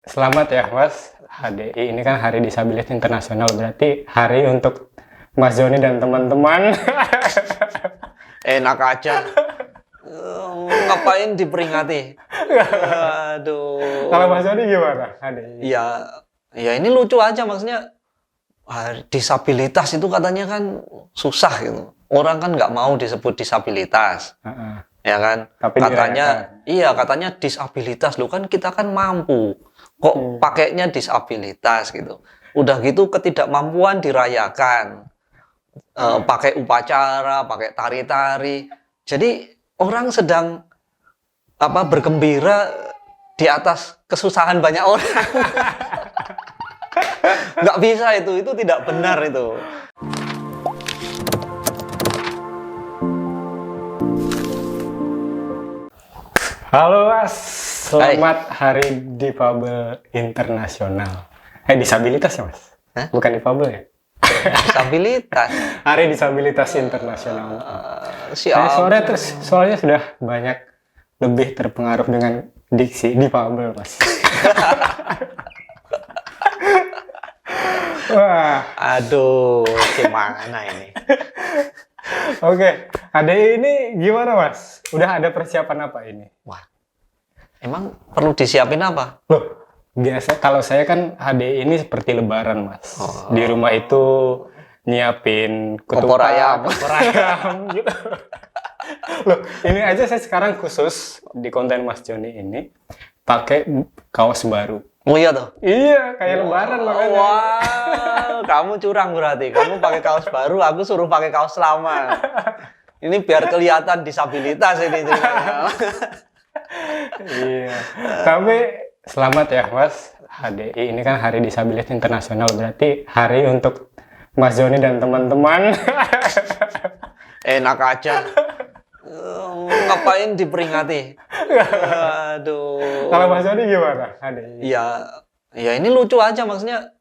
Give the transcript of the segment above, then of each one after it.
Selamat ya Mas, HDI ini kan Hari Disabilitas Internasional, berarti hari untuk Mas Joni dan teman-teman. Enak aja. Ngapain diperingati? Aduh. Kalau Mas Joni gimana HDI? Ya ini lucu aja, maksudnya disabilitas itu katanya kan susah gitu. Orang kan nggak mau disebut disabilitas. Ya kan? Tapi katanya disabilitas. Loh kan kita kan mampu. Kok pakainya disabilitas gitu. Udah gitu ketidakmampuan dirayakan. Pakai upacara, pakai tari-tari. Jadi orang sedang bergembira di atas kesusahan banyak orang. Nggak bisa itu tidak benar itu. Halo Mas, selamat Hari Difabel Internasional. Disabilitas ya Mas? Hah? Bukan difabel ya? Disabilitas. Hari Disabilitas Internasional. Siapa? Soalnya sudah banyak lebih terpengaruh dengan diksi difabel Mas. Wah, Aduh, gimana ini? Oke, HDI ini gimana Mas? Udah ada persiapan apa ini? Wah, emang perlu disiapin apa? Loh, biasa kalau saya kan HDI ini seperti lebaran Mas. Di rumah itu nyiapin Opor ayam. opor ayam gitu. Loh, ini aja saya sekarang khusus di konten Mas Joni ini pakai kaos baru. Oh iya tuh. Iya, kayak lebaran makanya. Wah, kamu curang berarti. Kamu pakai kaos baru, aku suruh pakai kaos lama. Ini biar kelihatan disabilitas ini ceritanya. Iya. Tapi selamat ya Mas, HDI ini kan Hari Disabilitas Internasional, berarti hari untuk Mas Joni dan teman-teman. Enak aja. Ngapain diperingati? Aduh. Kalau Mas Joni gimana HDI? Ya ini lucu aja, maksudnya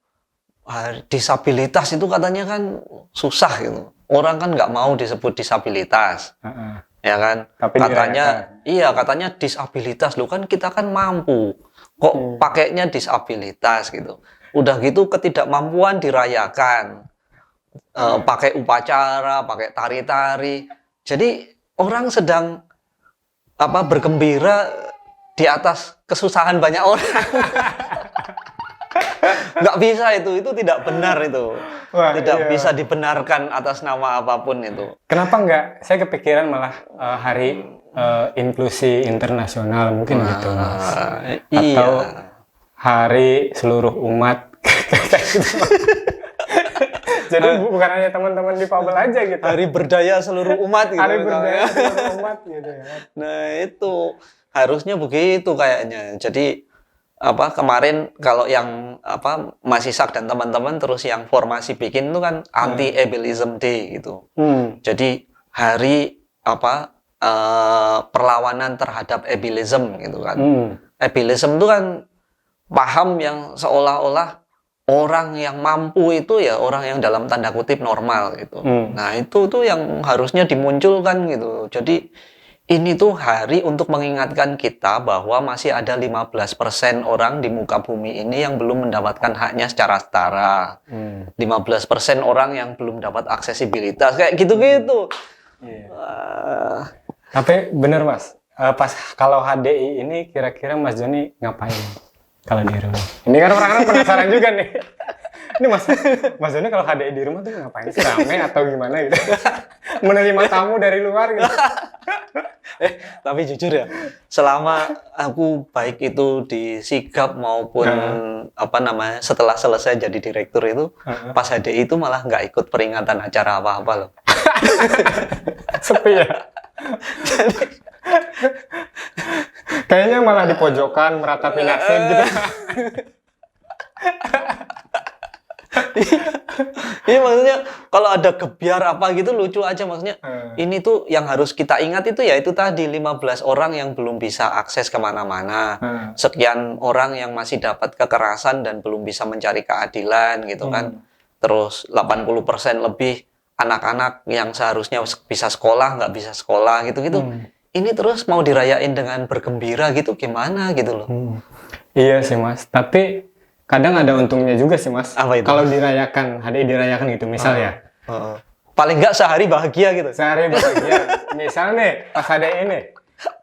disabilitas itu katanya kan susah gitu. Orang kan nggak mau disebut disabilitas. Ya kan? Tapi katanya disabilitas. Loh kan kita kan mampu. Kok pakainya disabilitas gitu. Udah gitu ketidakmampuan dirayakan. Pakai upacara, pakai tari-tari. Jadi orang sedang bergembira di atas kesusahan banyak orang. Nggak bisa itu tidak benar itu. Wah, tidak bisa dibenarkan atas nama apapun itu. Kenapa nggak? Saya kepikiran malah hari inklusi internasional mungkin gitu Mas. Atau hari seluruh umat. Jadi bukan hanya teman-teman difabel aja gitu. Hari berdaya seluruh umat gitu. Hari berdaya seluruh umat gitu ya. Nah, itu harusnya begitu kayaknya. Jadi kemarin kalau yang Mas Isak dan teman-teman terus yang formasi bikin itu kan anti ableism day gitu. Jadi hari perlawanan terhadap ableism gitu kan. Ableism itu kan paham yang seolah-olah orang yang mampu itu ya orang yang dalam tanda kutip normal gitu. Nah, itu tuh yang harusnya dimunculkan gitu. Jadi ini tuh hari untuk mengingatkan kita bahwa masih ada 15% orang di muka bumi ini yang belum mendapatkan haknya secara setara. 15% orang yang belum dapat aksesibilitas kayak gitu-gitu. Tapi bener Mas, pas kalau HDI ini kira-kira Mas Joni ngapain kalau di rumah? Ini kan orang-orang penasaran juga nih. Ini Mas Joni kalau HDI di rumah tuh ngapain sih, rame atau gimana gitu? Menerima tamu dari luar gitu. Tapi jujur ya, selama aku baik itu di Sigap maupun setelah selesai jadi direktur itu, pas HDI itu malah nggak ikut peringatan acara apa-apa loh. Sepi ya. Kayaknya malah di pojokan meratapi nasib gitu. Iya, maksudnya kalau ada gebiar apa gitu lucu aja, maksudnya ini tuh yang harus kita ingat itu ya itu tadi 15 orang yang belum bisa akses kemana-mana, sekian orang yang masih dapat kekerasan dan belum bisa mencari keadilan gitu kan, terus 80% lebih anak-anak yang seharusnya bisa sekolah nggak bisa sekolah gitu-gitu. Ini terus mau dirayain dengan bergembira gitu gimana gitu loh. Iya sih Mas, tapi kadang ada untungnya juga sih Mas. Apa itu? Kalau dirayakan, HDI dirayakan gitu misal ya. Paling nggak sehari bahagia gitu. Sehari bahagia. Misal nih, pas HDI ini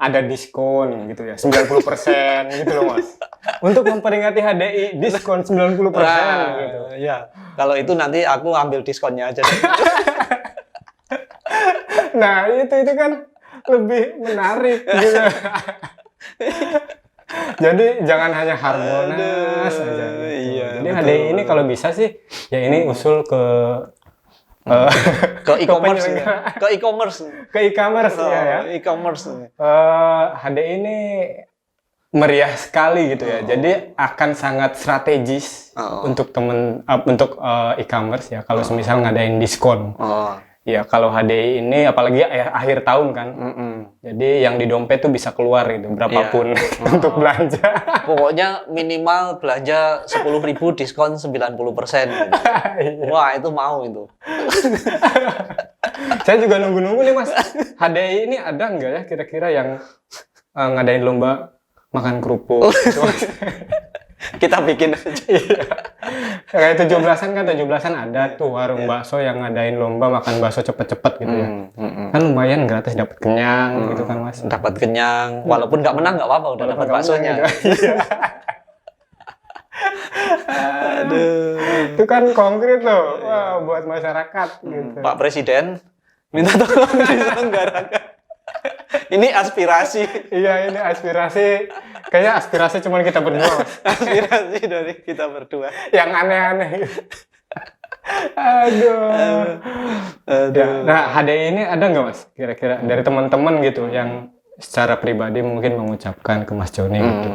ada diskon gitu ya, 90% gitu loh Mas. Untuk memperingati HDI, diskon 90% gitu. Ya, kalau itu nanti aku ambil diskonnya aja deh. Nah, itu kan lebih menarik gitu. Jadi jangan hanya Harbolnas aja gitu. Iya, Jadi HDI ini kalau bisa sih ya ini usul ke Ke e-commerce ya. penyelenggara. Ke e-commerce. ke e-commerce ya. E-commerce. HDI ini meriah sekali gitu ya. Jadi akan sangat strategis untuk e-commerce ya. Kalau semisal ngadain diskon. Ya kalau HDI ini apalagi akhir tahun kan. Jadi yang di dompet tuh bisa keluar gitu berapapun untuk belanja. Pokoknya minimal belanja 10.000 diskon 90%. Gitu. Wah, itu mau itu. Saya juga nunggu-nunggu nih Mas. HDI ini ada nggak ya kira-kira yang ngadain lomba makan kerupuk gitu, Mas? Kita bikin aja. Kayak 17-an kan 17-an ada tuh warung bakso yang ngadain lomba makan bakso cepet-cepet gitu ya. Kan lumayan gratis dapat kenyang gitu kan Mas. Dapat kenyang, walaupun nggak menang nggak apa-apa, udah dapat baksonya. Gitu. Aduh. Itu kan konkret loh. Wah, buat masyarakat gitu. Pak Presiden minta tolong diselenggarakan. Ini aspirasi. Iya, ini aspirasi. Kayaknya aspirasi cuma kita berdua, Mas. Aspirasi dari kita berdua. Yang aneh-aneh. Aduh. Ya, nah, HDI ini ada nggak Mas? Kira-kira dari teman-teman gitu yang secara pribadi mungkin mengucapkan ke Mas Joni gitu.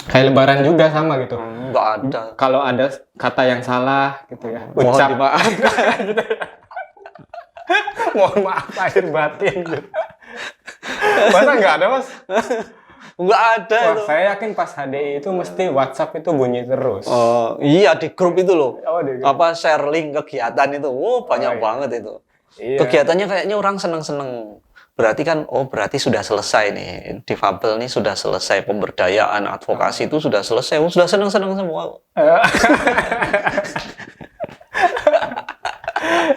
Kayak lebaran juga sama gitu. Nggak ada. Kalau ada kata yang salah gitu ya. Mohon dimaafkan. Gitu. Mohon maaf lahir batin gitu. Masa nggak ada Mas? Nggak ada. Wah, saya yakin pas HDI itu mesti WhatsApp itu bunyi terus. Oh iya, di grup itu loh. Di grup. Apa share link kegiatan itu. Banyak banget itu. Iya. Kegiatannya kayaknya orang seneng-seneng. Berarti kan, berarti sudah selesai nih. Difabel nih sudah selesai. Pemberdayaan, advokasi itu sudah selesai. Sudah seneng-seneng semua.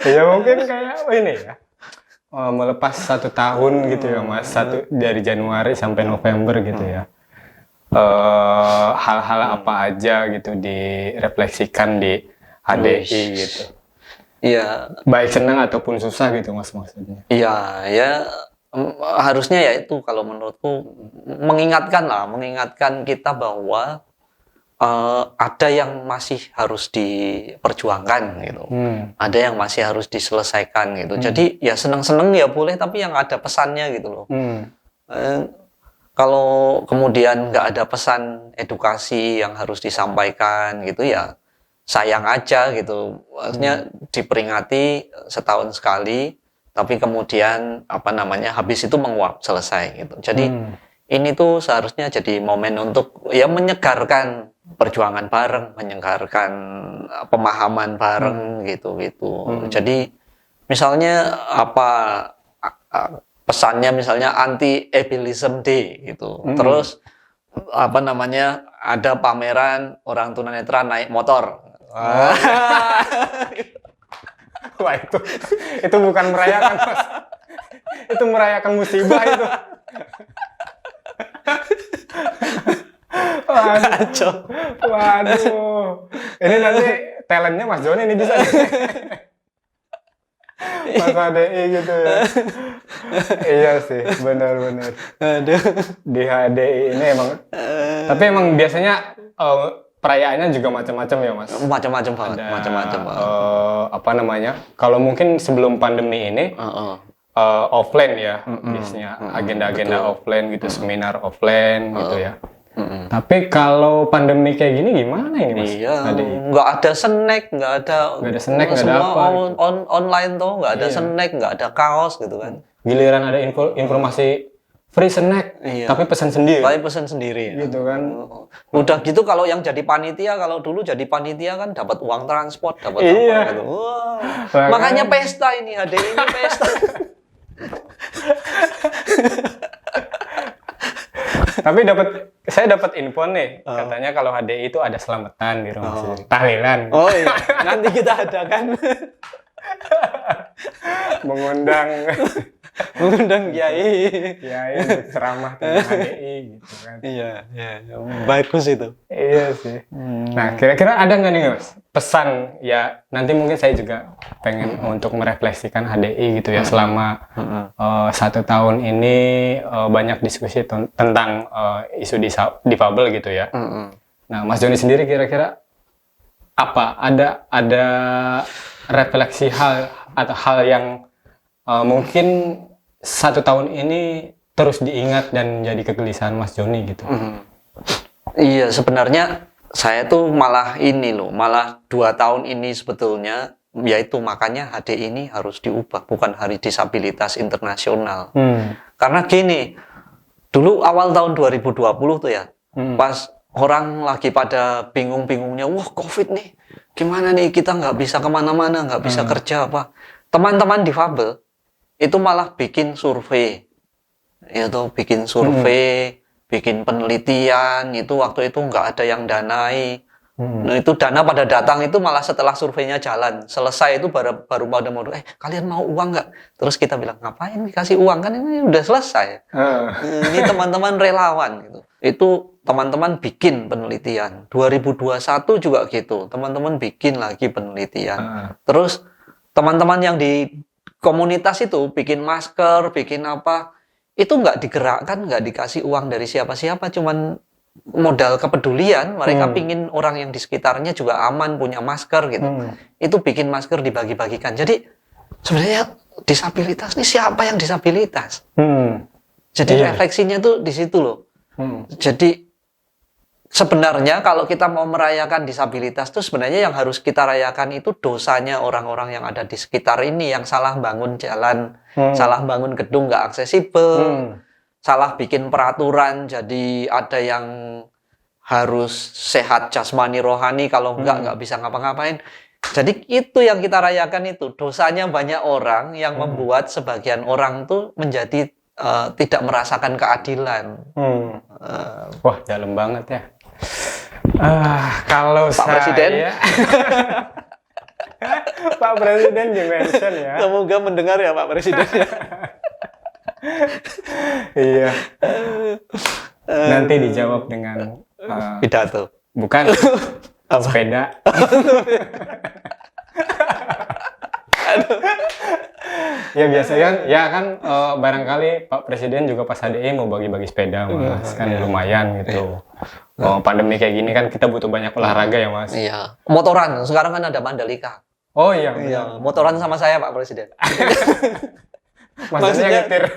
Ya mungkin kayak ini ya. Melepas 1 tahun gitu ya Mas. Dari Januari sampai November gitu ya. Hal-hal apa aja gitu direfleksikan di HDI gitu. Iya. Baik senang ataupun susah gitu Mas maksudnya. Iya, ya harusnya ya itu kalau menurutku mengingatkan kita bahwa ada yang masih harus diperjuangkan gitu, ada yang masih harus diselesaikan gitu. Jadi ya seneng-seneng ya boleh, tapi yang ada pesannya gitu loh. Kalau kemudian nggak ada pesan edukasi yang harus disampaikan gitu ya sayang aja gitu. Maksudnya diperingati setahun sekali, tapi kemudian habis itu menguap selesai gitu. Jadi ini tuh seharusnya jadi momen untuk ya menyegarkan perjuangan bareng, menyegarkan pemahaman bareng gitu. Jadi misalnya pesannya misalnya anti ableism day gitu. Terus ada pameran orang tunanetra naik motor. Wah itu bukan merayakan Mas. Itu merayakan musibah itu. Waduh. Ini nanti talentnya Mas Joni ini bisa. Mas HDI gitu ya. Iya sih, benar-benar. Di HDI ini emang. Tapi emang biasanya perayaannya juga macam-macam ya Mas. Macam-macam banget. Macam-macam. Kalau mungkin sebelum pandemi ini. Offline ya, biasanya agenda-agenda offline gitu, seminar offline gitu ya. Tapi kalau pandemi kayak gini gimana ini Mas? Iya, nggak ada snack, nggak ada snack, nggak ada apa. Online tuh nggak ada snack, nggak ada kaos gitu kan. Giliran ada informasi free snack, tapi pesan sendiri. Tapi pesan sendiri. Gitu kan. Udah gitu kalau yang jadi panitia, kalau dulu jadi panitia kan dapat uang transport, dapat apa gitu. Wah, makanya pesta ini, HDI ini pesta. Tapi saya dapat info nih, katanya kalau HDI itu ada selamatan di rumah sendiri. Tahlilan. Oh iya, nanti kita adakan Mengundang kiai. ceramah tentang HDI gitu kan. Iya, bagus itu. Iya sih. Nah, kira-kira ada nggak nih Mas pesan ya? Nanti mungkin saya juga pengen untuk merefleksikan HDI gitu ya selama 1 tahun ini banyak diskusi tentang isu difabel gitu ya. Nah, Mas Joni sendiri kira-kira apa? Ada refleksi hal atau hal yang mungkin 1 tahun ini terus diingat dan jadi kegelisahan Mas Joni gitu? Iya, sebenarnya saya tuh malah 2 tahun ini sebetulnya, yaitu makanya HDI ini harus diubah, bukan Hari Disabilitas Internasional. Karena gini, dulu awal tahun 2020 tuh ya, pas orang lagi pada bingung-bingungnya, wah COVID nih, gimana nih kita nggak bisa kemana-mana, nggak bisa kerja apa. Teman-teman difabel itu malah bikin survei, bikin penelitian, itu waktu itu nggak ada yang danai. Nah itu dana pada datang itu malah setelah surveinya jalan, selesai itu baru pada mau, kalian mau uang nggak? Terus kita bilang, ngapain dikasih uang, kan ini udah selesai. Ini teman-teman relawan gitu. Itu teman-teman bikin penelitian. 2021 juga gitu, teman-teman bikin lagi penelitian. Terus teman-teman yang di komunitas itu bikin masker, bikin apa, itu nggak digerakkan, nggak dikasih uang dari siapa-siapa, cuman modal kepedulian. Mereka pingin orang yang di sekitarnya juga aman, punya masker gitu. Itu bikin masker dibagi-bagikan. Jadi sebenarnya disabilitas ini siapa yang disabilitas? Jadi refleksinya tuh di situ loh. Jadi sebenarnya kalau kita mau merayakan disabilitas tuh sebenarnya yang harus kita rayakan itu dosanya orang-orang yang ada di sekitar ini, yang salah bangun jalan, salah bangun gedung nggak aksesibel, salah bikin peraturan jadi ada yang harus sehat jasmani rohani, kalau nggak bisa ngapa-ngapain. Jadi itu yang kita rayakan, itu dosanya banyak orang yang membuat sebagian orang tuh menjadi tidak merasakan keadilan. Wah, dalam banget ya. Kalau Pak Presiden Pak Presiden di-mention ya. Semoga mendengar ya Pak Presiden. Iya. Nanti dijawab dengan pidato. Bukan. Sepeda. Ya biasanya kan barangkali Pak Presiden juga pas HDI mau bagi-bagi sepeda Mas, kan lumayan gitu. Pandemi kayak gini kan kita butuh banyak olahraga ya Mas. Iya. Motoran, sekarang kan ada Mandalika. Oh iya. Iya, motoran sama saya Pak Presiden. Maksudnya nyetir.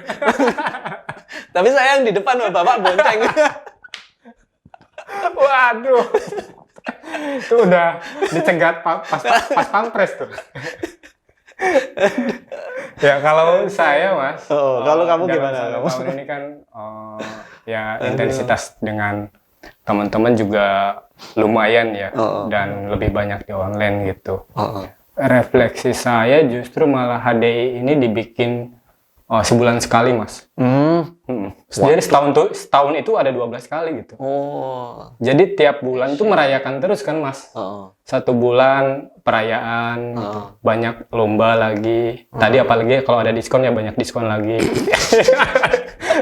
Tapi saya yang di depan, Bapak bonceng. Waduh. Itu udah dicegat pas pampres tuh. Ya kalau saya Mas, kalau kamu gimana? Tahun ini kan ya intensitas dengan teman-teman juga lumayan ya, dan lebih banyak di online gitu. Refleksi saya justru malah HDI ini dibikin sebulan sekali Mas. Jadi setahun itu ada 12 kali gitu. Jadi tiap bulan tuh merayakan terus kan Mas. 1 bulan perayaan, gitu. Banyak lomba lagi. Tadi apalagi kalau ada diskon ya banyak diskon lagi.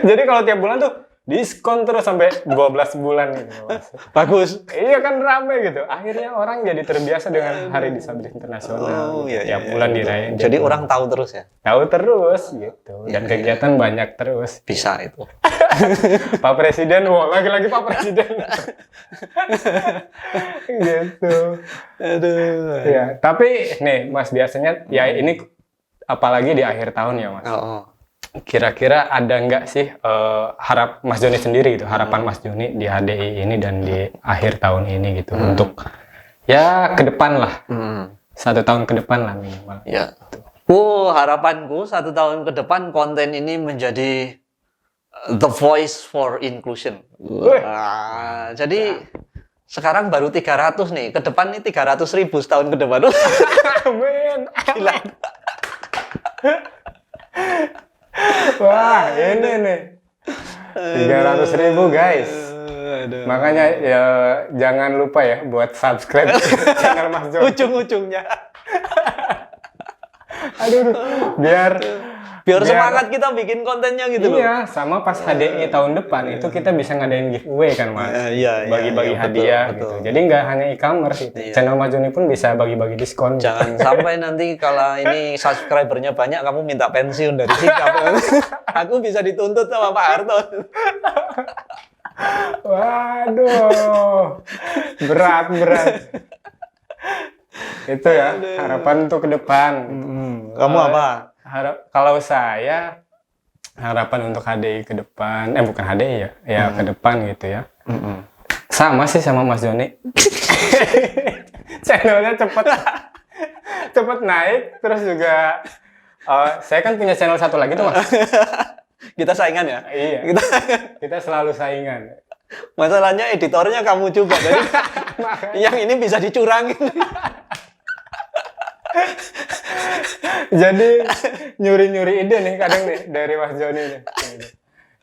Jadi kalau tiap bulan tuh diskon terus sampai 12 bulan gitu Mas. Bagus. Iya kan rame gitu. Akhirnya orang jadi terbiasa dengan Hari Disabilitas Internasional. Tiap bulan dirayain. Jadi orang tahu terus ya? Tahu terus gitu. Dan kegiatan banyak terus. Bisa itu. Pak Presiden, lagi-lagi Pak Presiden. Gitu. Aduh. Ya, tapi nih Mas biasanya ya ini apalagi di akhir tahun ya Mas. Kira-kira ada nggak sih harap Mas Joni sendiri gitu, harapan Mas Joni di HDI ini dan di akhir tahun ini gitu untuk ya ke depan lah, 1 tahun ke depan lah minimal. Ya. Harapanku 1 tahun ke depan konten ini menjadi the voice for inclusion. Jadi sekarang baru 300 nih, ke depan nih 300.000 setahun ke depan. Amin. Gila. Wah, ini nih. 300.000 guys. Aduh. Makanya ya jangan lupa ya buat subscribe channel Mas Joni. Ujung-ujungnya. Aduh, biar Semangat kita bikin kontennya gitu loh. Iya, sama pas HDI tahun depan itu kita bisa ngadain giveaway kan Mas. Iya, bagi-bagi iya, hadiah betul. gitu. Jadi nggak hanya e-commerce itu. Channel Mas Joni pun bisa bagi-bagi diskon. Jangan sampai nanti kalau ini subscribernya banyak kamu minta pensiun dari sikap. Aku bisa dituntut sama Pak Harto. Waduh, berat. Itu ya harapan untuk ke depan. Kamu apa? Kalau saya harapan untuk HDI ke depan, bukan HDI ya ke depan gitu ya. Sama sih sama Mas Joni. Channelnya cepet naik, terus juga saya kan punya channel satu lagi tuh Mas. Kita saingan ya? Iya. Kita selalu saingan. Masalahnya editornya kamu juga, jadi yang ini bisa dicurangin. Jadi nyuri ide nih kadang nih dari Mas Joni nih.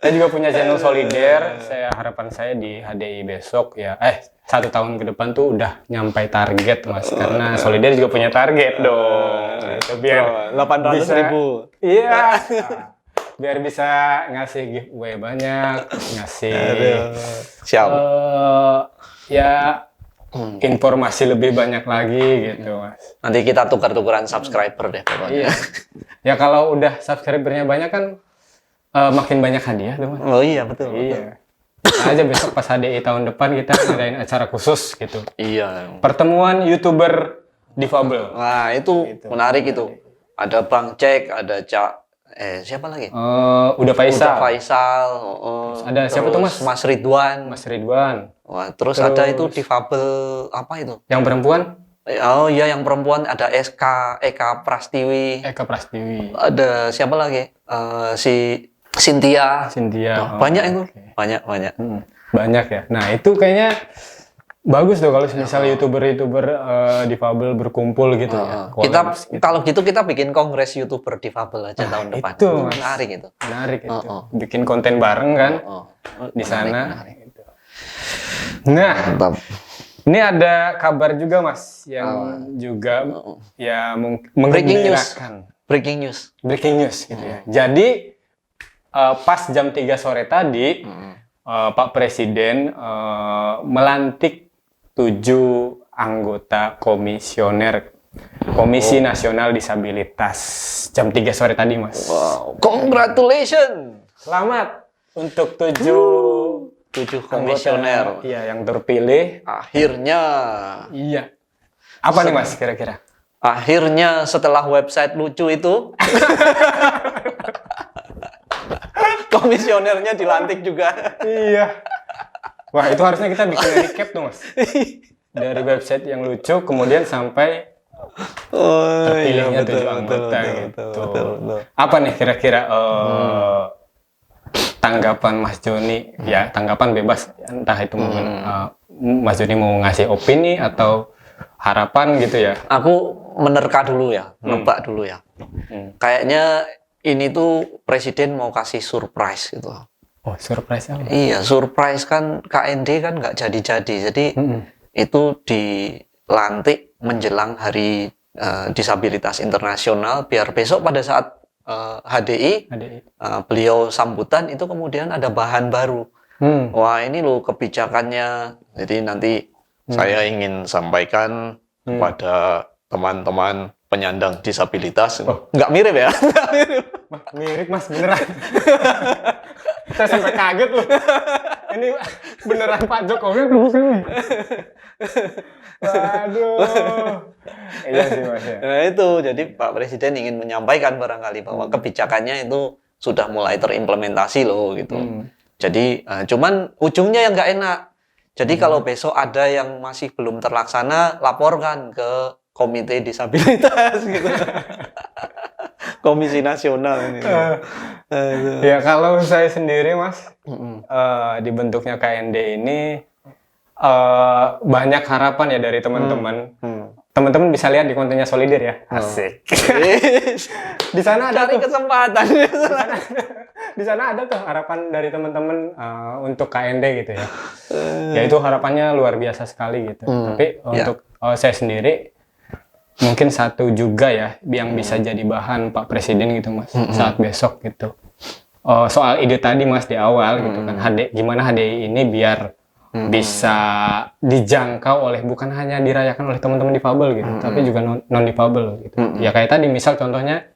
Saya juga punya channel Solider. Harapan saya di HDI besok ya 1 tahun ke depan tuh udah nyampai target Mas. Karena Solider juga punya target dong. Itu biar 800.000. Iya. Biar bisa ngasih giveaway banyak, ngasih siap. Ya informasi lebih banyak lagi gitu Mas. Nanti kita tukar-tukaran subscriber deh pokoknya. Iya. Ya kalau udah subscribernya banyak kan makin banyak hadiah tuh Mas. Oh iya betul. Iya. Nah, aja besok pas HDI tahun depan kita ngadain acara khusus gitu. Iya. Pertemuan YouTuber difabel. Nah itu menarik itu. Ada Bang Cek, ada siapa lagi? Udah Faisal. Ada siapa tuh Mas? Mas Ridwan. Wah, terus ada itu difabel apa itu? Yang perempuan? Oh iya, yang perempuan ada Eka Prastiwi. Ada siapa lagi? Si Cynthia. Banyak itu. Okay. Banyak. Banyak ya. Nah, itu kayaknya bagus tuh kalau misalnya YouTuber difabel berkumpul gitu ya. Kalau gitu kita bikin kongres YouTuber difabel aja tahun depan. Itu menarik itu. Bikin konten bareng kan di sana. Nah, mantap. Ini ada kabar juga Mas yang juga ya mengembirakan. Breaking news gitu ya. Jadi pas jam 3 sore tadi Pak Presiden melantik 7 anggota komisioner Komisi Nasional Disabilitas jam 3 sore tadi Mas. Wow, congratulations. Selamat untuk 7 komisioner yang terpilih akhirnya. Iya. Apa nih Mas kira-kira? Akhirnya setelah website lucu itu komisionernya dilantik juga. Iya. Wah, itu harusnya kita bikin recap tuh Mas. Dari website yang lucu kemudian sampai terpilihnya 7 anggota gitu. Betul. Apa nih kira-kira tanggapan Mas Joni, ya tanggapan bebas, entah itu Mas Joni mau ngasih opini atau harapan gitu ya. Aku menerka dulu ya, nebak dulu ya. Kayaknya ini tuh Presiden mau kasih surprise gitu. Oh, surprise apa? Iya, surprise kan KND kan nggak jadi-jadi, jadi itu dilantik menjelang Hari Disabilitas Internasional, biar besok pada saat HDI. Beliau sambutan itu kemudian ada bahan baru. Wah ini loh kebijakannya. Jadi nanti saya ingin sampaikan kepada teman-teman penyandang disabilitas. Nggak mirip ya? Mirip Mas, beneran. Saya sampai kaget loh. Ini beneran Pak Jokowi. Waduh. Iya sih Mas ya. Nah itu, jadi Pak Presiden ingin menyampaikan barangkali bahwa kebijakannya itu sudah mulai terimplementasi loh gitu. Jadi cuman ujungnya yang nggak enak. Jadi kalau besok ada yang masih belum terlaksana, laporkan ke Komite Disabilitas gitu. Komisi Nasional ini. Ya kalau saya sendiri Mas, dibentuknya KND ini banyak harapan ya dari teman-teman. teman-teman bisa lihat di kontennya Solider ya. Asik. Di sana ada Cari kesempatan. di sana ada tuh harapan dari teman-teman untuk KND gitu ya. Ya itu harapannya luar biasa sekali gitu. Tapi untuk saya sendiri mungkin satu juga ya yang bisa jadi bahan Pak Presiden gitu Mas saat besok gitu. Soal ide tadi Mas di awal gitu kan, gimana HDI ini biar bisa dijangkau oleh bukan hanya dirayakan oleh teman-teman difabel gitu, tapi juga non difabel gitu. Ya kayak tadi misal contohnya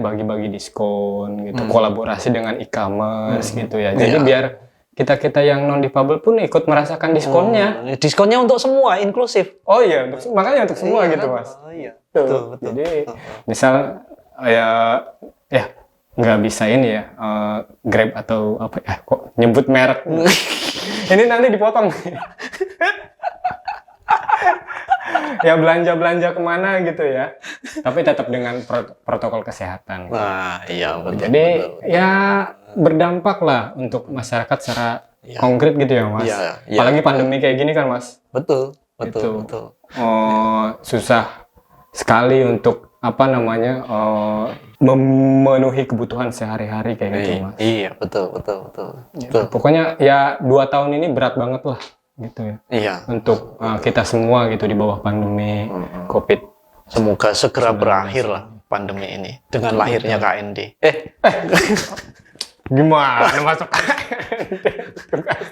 bagi-bagi diskon gitu, kolaborasi dengan e-commerce gitu ya. Jadi biar kita yang non difabel pun ikut merasakan diskonnya. Diskonnya untuk semua, inklusif. Oh iya, makanya untuk semua gitu Mas. Oh iya. Betul. Jadi misal ya nggak bisa ini ya Grab atau apa ya, kok nyebut merek. Ini nanti dipotong. Ya belanja kemana gitu ya, tapi tetap dengan protokol kesehatan. Nah iya betul. Jadi ya berdampak lah untuk masyarakat secara konkret gitu ya Mas. Apalagi pandemi kayak gini kan Mas. Betul. Susah sekali untuk memenuhi kebutuhan sehari-hari kayak gitu Mas. Iya betul. Pokoknya ya 2 tahun ini berat banget lah gitu ya. Iya. Untuk kita semua gitu di bawah pandemi COVID. Semoga segera berakhir lah pandemi ini dengan lahirnya KND. Gimana masuk?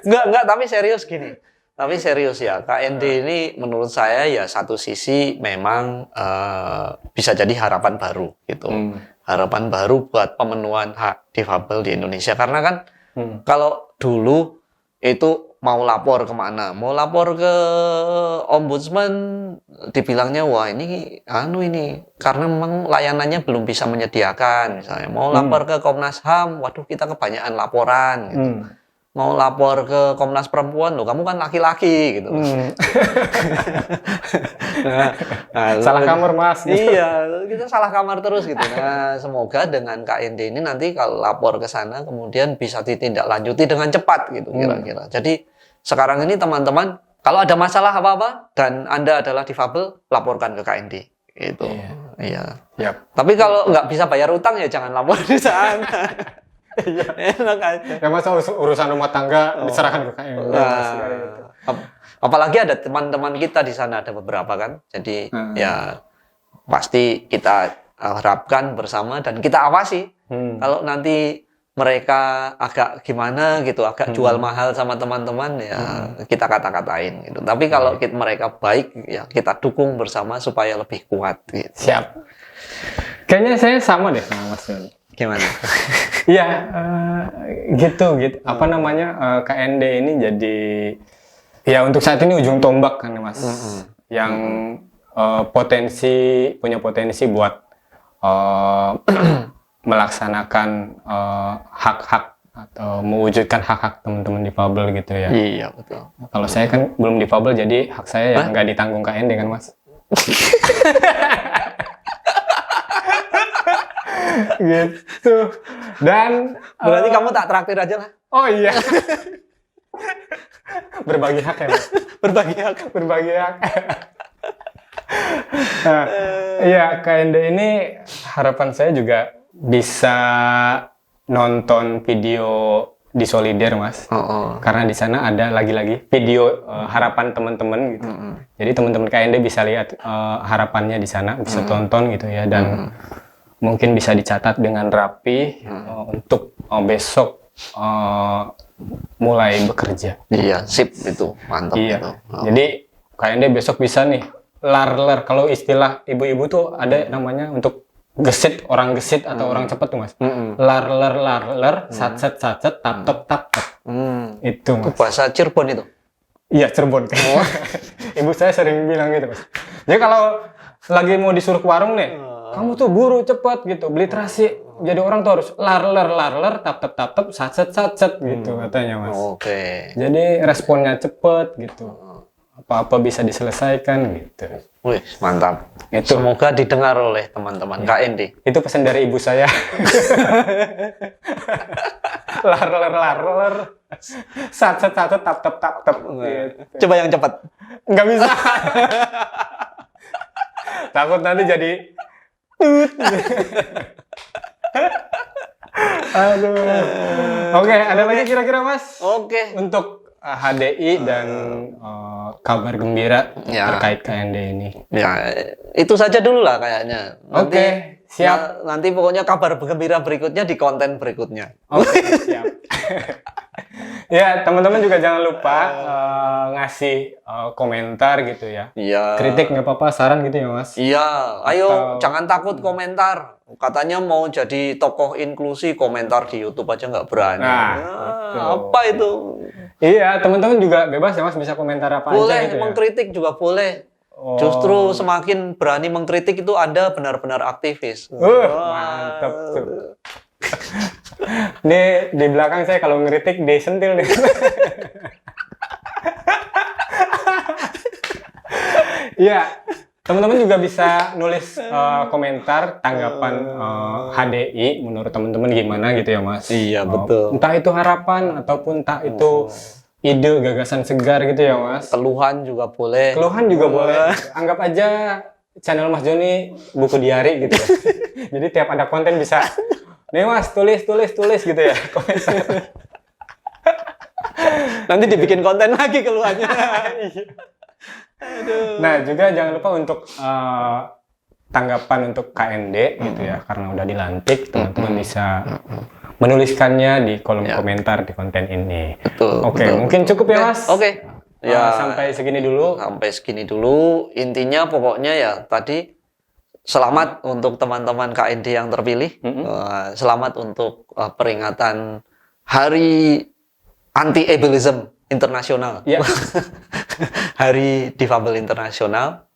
Enggak, tapi serius gini. Tapi serius ya, KND ini menurut saya ya satu sisi memang bisa jadi harapan baru gitu. Harapan baru buat pemenuhan hak difabel di Indonesia. Karena kan kalau dulu itu mau lapor kemana? Mau lapor ke ombudsman, dibilangnya wah ini karena memang layanannya belum bisa menyediakan. Misalnya mau lapor ke Komnas HAM, waduh kita kebanyakan laporan. Gitu. Mau lapor ke Komnas Perempuan, loh kamu kan laki-laki gitu. Salah kamar Mas. Iya, kita salah kamar terus gitu. Nah, semoga dengan KND ini nanti kalau lapor ke sana kemudian bisa ditindaklanjuti dengan cepat gitu kira-kira. Jadi sekarang ini teman-teman kalau ada masalah apa-apa dan Anda adalah difabel, laporkan ke KND gitu. Iya. Yep. Tapi kalau nggak bisa bayar utang ya jangan lapor di sana. Iya. Enak aja. Ya masa urusan rumah tangga diserahkan ke KND. Apalagi ada teman-teman kita di sana ada beberapa kan. Jadi ya pasti kita harapkan bersama dan kita awasi. Kalau nanti mereka agak gimana gitu, agak jual mahal sama teman-teman ya kita kata-katain gitu. Tapi kalau mereka baik ya kita dukung bersama supaya lebih kuat gitu. Siap. Kayaknya saya sama deh sama Mas Yon. Gimana? Iya, gitu. KND ini jadi ya untuk saat ini ujung tombak kan Mas. Yang punya potensi buat melaksanakan hak-hak atau mewujudkan hak-hak teman-teman difabel gitu ya. Iya, betul. Kalau saya kan belum difabel jadi hak saya ya nggak ditanggung KND kan Mas. Gitu. Dan berarti kamu tak traktir aja lah. Oh iya. Berbagi hak ya Mas. Berbagi hak. Nah, iya KND ini harapan saya juga bisa nonton video di Solider Mas. Karena di sana ada lagi-lagi video harapan teman-teman gitu. Jadi teman-teman KND bisa lihat harapannya di sana, bisa tonton gitu ya, dan mungkin bisa dicatat dengan rapi untuk besok mulai bekerja. Iya, sip itu, mantap itu. Jadi KND besok bisa nih lar-lar, kalau istilah ibu-ibu tuh ada namanya untuk gesit, orang gesit atau orang cepet tuh Mas. Lar-lar, sat-set, tap-tap. Itu Mas. Itu bahasa Cirebon itu? Iya, Cirebon. Ibu saya sering bilang gitu Mas. Jadi kalau lagi mau disuruh ke warung nih, kamu tuh buru cepet gitu, beli terasi. Jadi orang tuh harus lar, tap, sat-set gitu katanya Mas. Oke. Jadi responnya cepet gitu. Apa-apa bisa diselesaikan gitu. Wih, mantap. Itu semoga didengar oleh teman-teman KND. Itu pesan dari ibu saya. lar. Sat tap gitu. Coba yang cepat. Nggak bisa. Takut nanti jadi tut. Aduh. Oke, ada lagi kira-kira Mas? Oke. Untuk HDI dan kabar gembira terkait KND ini. Ya, itu saja dulu lah kayaknya. Oke, siap. Nanti pokoknya kabar gembira berikutnya di konten berikutnya. Oke, siap. Ya, teman-teman juga jangan lupa ngasih komentar gitu ya. Iya. Kritik nggak apa-apa, saran gitu ya Mas. Iya, ayo jangan takut komentar. Katanya mau jadi tokoh inklusi, komentar di YouTube aja nggak berani. Apa itu? Iya, teman-teman juga bebas ya Mas, bisa komentar apa boleh, aja gitu ya. mengkritik juga boleh. Justru semakin berani mengkritik itu Anda benar-benar aktivis. Mantap tuh. Nih di belakang saya kalau ngeritik disentil nih. Iya, teman-teman juga bisa nulis komentar tanggapan HDI menurut teman-teman gimana gitu ya Mas. Iya, betul. Entah itu harapan ataupun entah itu ide gagasan segar gitu ya Mas. Keluhan juga boleh. Keluhan juga boleh. Anggap aja channel Mas Joni buku diari gitu ya. Jadi tiap ada konten bisa nih Mas tulis gitu ya komentar. Nanti dibikin konten lagi keluhannya. Nah juga jangan lupa untuk tanggapan untuk KND gitu ya, karena udah dilantik teman-teman bisa menuliskannya di kolom komentar di konten ini. Oke, mungkin cukup ya Mas. Oke. Ya sampai segini dulu. Sampai segini dulu. Intinya pokoknya ya tadi selamat untuk teman-teman KND yang terpilih. Selamat untuk peringatan Hari Anti-Ableism Internasional. Ya. Hari Difabel Internasional.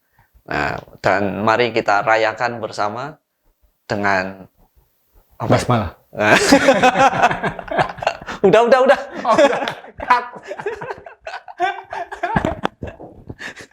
Nah, dan mari kita rayakan bersama dengan basmalah. Udah. Oh, udah.